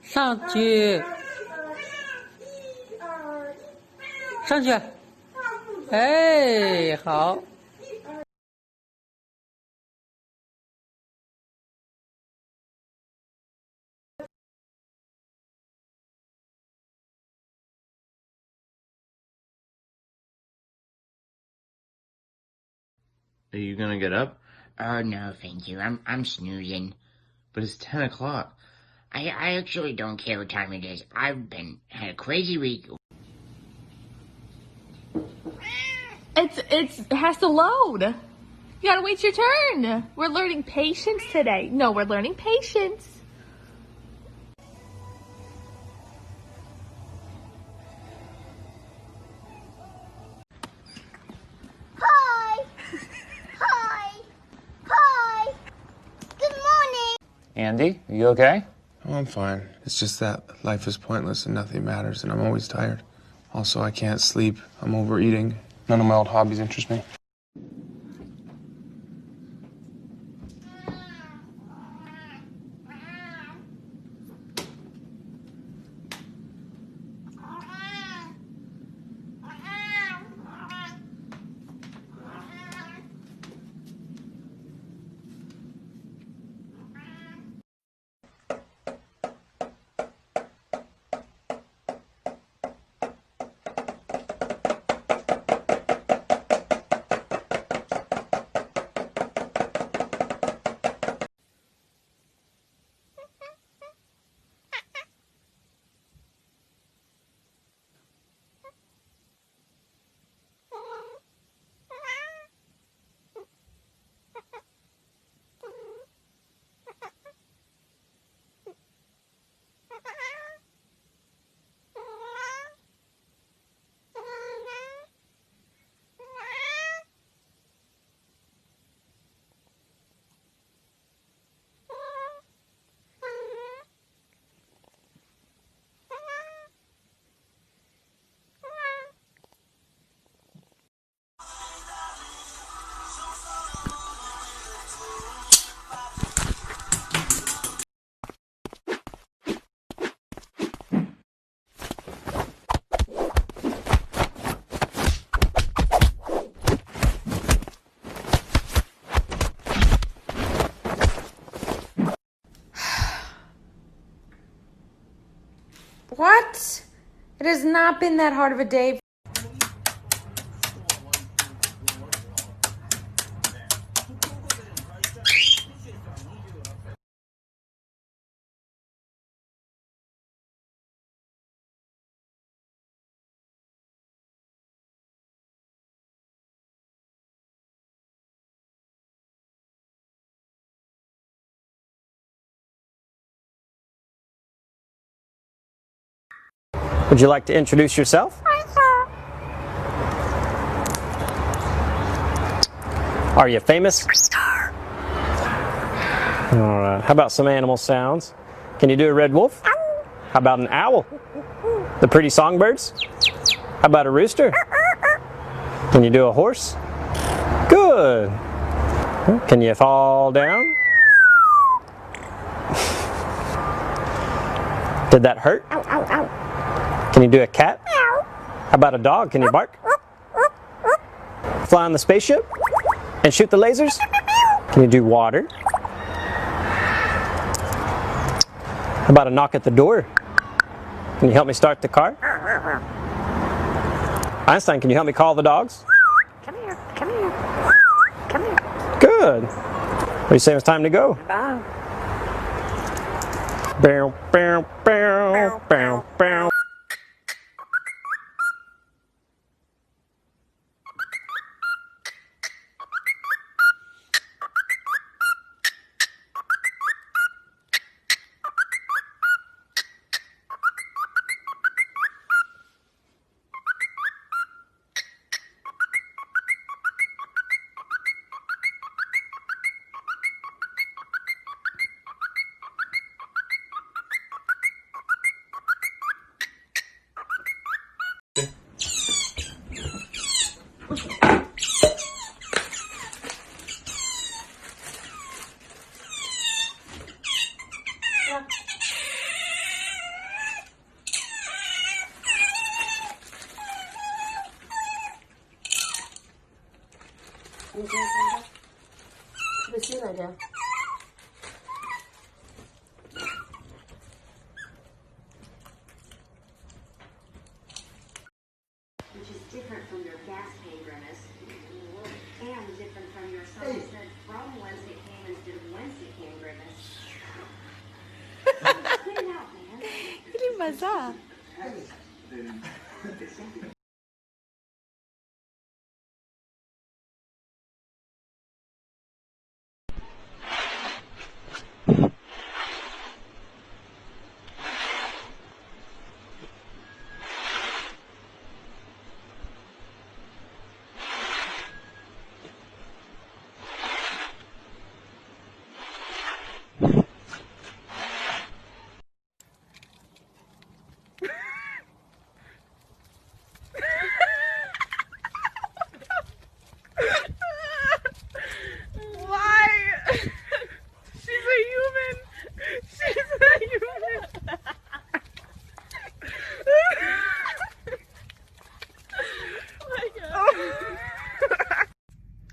上去，上去，哎，好。Are you gonna get up? Oh, no, thank you. I'm snoozing. But it's 10 o'clock. I actually don't care what time it is. Had a crazy week. It has to load. You gotta wait your turn. We're learning patience today. No, we're learning patience. Hi. Hi. Hi. Good morning. Andy, are you okay? Oh, I'm fine. It's just that life is pointless and nothing matters, and I'm always tired. Also, I can't sleep. I'm overeating. None of my old hobbies interest me. What? It has not been that hard of a day. Would you like to introduce yourself? Are you famous? All right. How about some animal sounds? Can you do a red wolf? How about an owl? The pretty songbirds? How about a rooster? Can you do a horse? Good. Can you fall down? Did that hurt? Can you do a cat? How about a dog? Can you bark? Fly on the spaceship? And shoot the lasers? Can you do water? How about a knock at the door? Can you help me start the car? Einstein, can you help me call the dogs? Come here. Come here. Come here. Good. What do you say it's time to go? Bye. Bow, bow, bow, bow, bow. Which is different from your gas pain grimace, and different from your son said from whence it came instead of whence it came grimace. Spit it out, man. Ele vazar.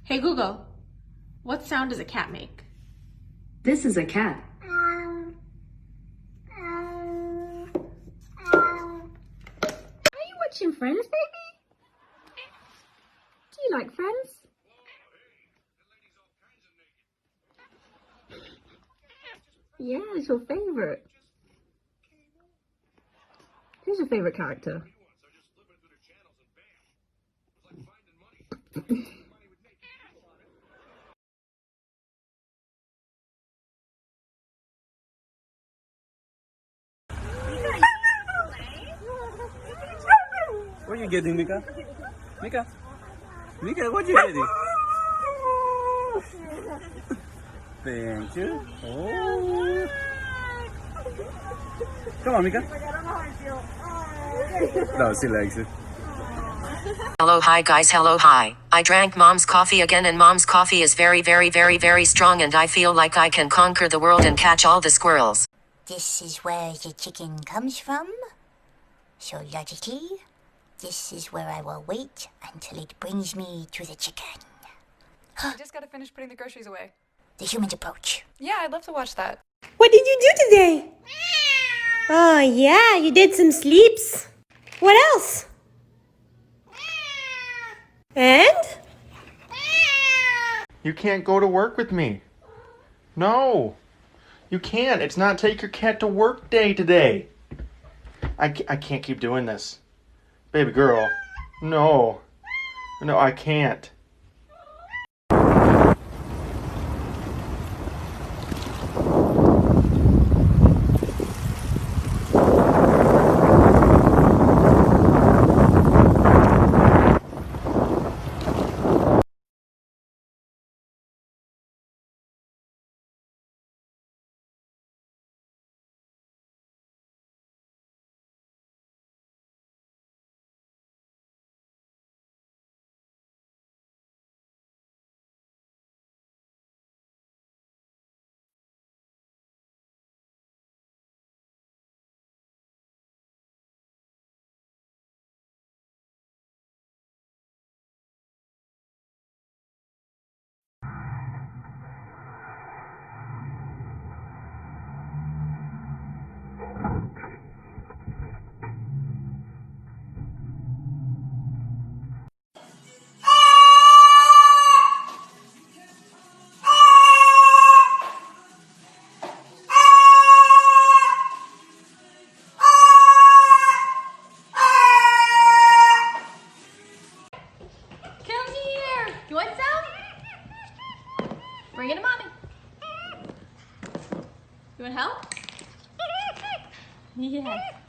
Hey Google, what sound does a cat make? This is a cat. Are you watching Friends, baby? Do you like Friends? Yeah, it's your favorite. Who's your favorite character? What are you getting, Mika? Mika? Mika, what are you getting? Thank you. Oh. Come on, Mika. No, she likes it. Hello, hi guys, hello, hi. I drank mom's coffee again and mom's coffee is very, very, very, very strong and I feel like I can conquer the world and catch all the squirrels. This is where the chicken comes from. So logically, this is where I will wait until it brings me to the chicken. I just gotta finish putting the groceries away. The human's approach. Yeah, I'd love to watch that. What did you do today? Oh, yeah, you did some sleeps. What else? And? You can't go to work with me. No. You can't. It's not take your cat to work day today. I can't keep doing this. Baby girl. No. No, I can't. You want some? Bring it to mommy. You want help? Yes.